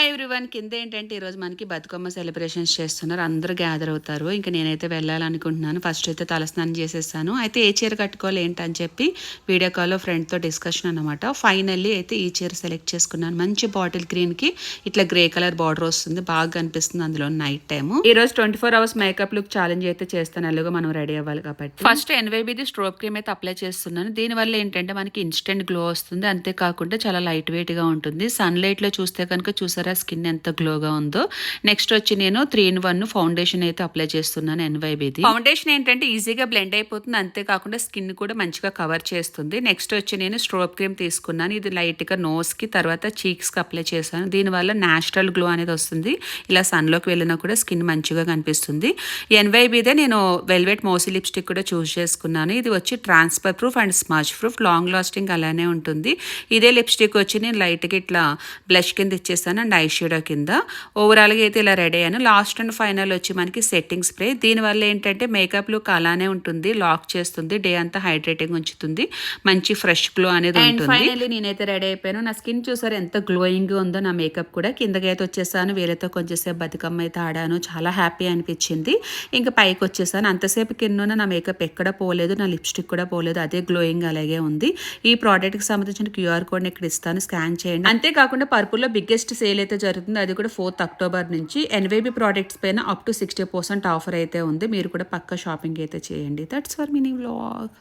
Hi everyone. కింద ఏంటంటే ఈరోజు మనకి బతుకమ్మ సెలబ్రేషన్స్ చేస్తున్నారు. అందరూ గ్యాదర్ అవుతారు. ఇంకా నేనైతే వెళ్ళాలనుకుంటున్నాను. ఫస్ట్ అయితే తలస్నానం చేసేసాను. అయితే ఏ చీర కట్టుకోవాలి ఏంటని చెప్పి వీడియో కాల్లో ఫ్రెండ్తో డిస్కషన్ అనమాట. ఫైనల్లీ అయితే ఈ చీర సెలెక్ట్ చేసుకున్నాను. మంచి బాటిల్ గ్రీన్కి ఇట్లా గ్రే కలర్ బార్డర్ వస్తుంది. బాగా కనిపిస్తుంది అందులో నైట్ టైమ్. ఈ రోజు 24 hours మేకప్ లుక్ ఛాలెంజ్ అయితే చేస్తాను. ఎలాగో మనం రెడీ అవ్వాలి కాబట్టి ఫస్ట్ ఎన్వైబీది స్ట్రోబ్ క్రీమ్ అయితే అప్లై చేస్తున్నాను. దీనివల్ల ఏంటంటే మనకి ఇన్స్టెంట్ గ్లో వస్తుంది. అంతేకాకుండా చాలా లైట్ వెయిట్ గా ఉంటుంది. సన్లైట్ లో చూస్తే కనుక చూసారా స్కిన్ ఎంత గ్లోగా ఉందో. నెక్స్ట్ వచ్చి నేను 3-in-1 ఫౌండేషన్ అయితే అప్లై చేస్తున్నాను. ఎన్వైబీది ఫౌండేషన్ ఏంటంటే ఈజీగా బ్లెండ్ అయిపోతుంది. అంతేకాకుండా స్కిన్ కూడా మంచిగా కవర్ చేస్తుంది. నెక్స్ట్ వచ్చి నేను స్ట్రోబ్ క్రీమ్ తీసుకున్నాను. ఇది లైట్ గా నోస్ కి తర్వాత చీక్స్ కి అప్లై చేశాను. దీనివల్ల నేచురల్ గ్లో అనేది వస్తుంది. ఇలా సన్ లోకి వెళ్ళినా కూడా స్కిన్ మంచిగా కనిపిస్తుంది. ఎన్వైబీదే నేను వెల్వెట్ మోసీ లిప్స్టిక్ కూడా చూస్ చేసుకున్నాను. ఇది వచ్చి transfer proof and smudge proof, long lasting అలానే ఉంటుంది. ఇదే లిప్స్టిక్ వచ్చి నేను లైట్గా ఇట్లా బ్లష్ కింద ఇచ్చేసాను అండ్ ఐ షేడో కింద. ఓవరాల్గా అయితే ఇలా రెడీ అయ్యాను. లాస్ట్ అండ్ ఫైనల్ వచ్చి మనకి సెట్టింగ్ స్ప్రే. దీనివల్ల ఏంటంటే మేకప్ లుక్ అలానే ఉంటుంది, లాక్ చేస్తుంది, డే అంతా హైడ్రేటింగ్ ఉంచుతుంది, మంచి ఫ్రెష్ గ్లో అనేది ఉంటుంది. ఫైనల్లీ నేనైతే రెడీ అయిపోయాను. నా స్కిన్ చూసారు ఎంత గ్లోయింగ్ ఉందో. నా మేకప్ కూడా కిందకి అయితే వచ్చేసాను. వీళ్ళతో కొంచెంసేపు బతుకమ్మ అయితే ఆడాను. చాలా హ్యాపీ అనిపించింది. ఇంకా పైకి వచ్చేసాను. అంతసేపు కింద నా మేకప్ ఎక్కడ పోలేదు, నా లిప్స్టిక్ కూడా పోలేదు, అదే గ్లోయింగ్ అలాగే ఉంది. ఈ ప్రోడక్ట్కి సంబంధించిన క్యూఆర్ కోడ్ని ఇక్కడ ఇస్తాను, స్కాన్ చేయండి. అంతేకాకుండా పర్పుల్లో బిగ్గెస్ట్ సేల్ అయితే జరుగుతుంది. అది కూడా 4th October నుంచి. ఎన్వైబీ ప్రోడక్ట్స్ పైన అప్ టు 60% ఆఫర్ అయితే ఉంది. మీరు కూడా పక్కా షాపింగ్ అయితే చేయండి. That's for mini vlog.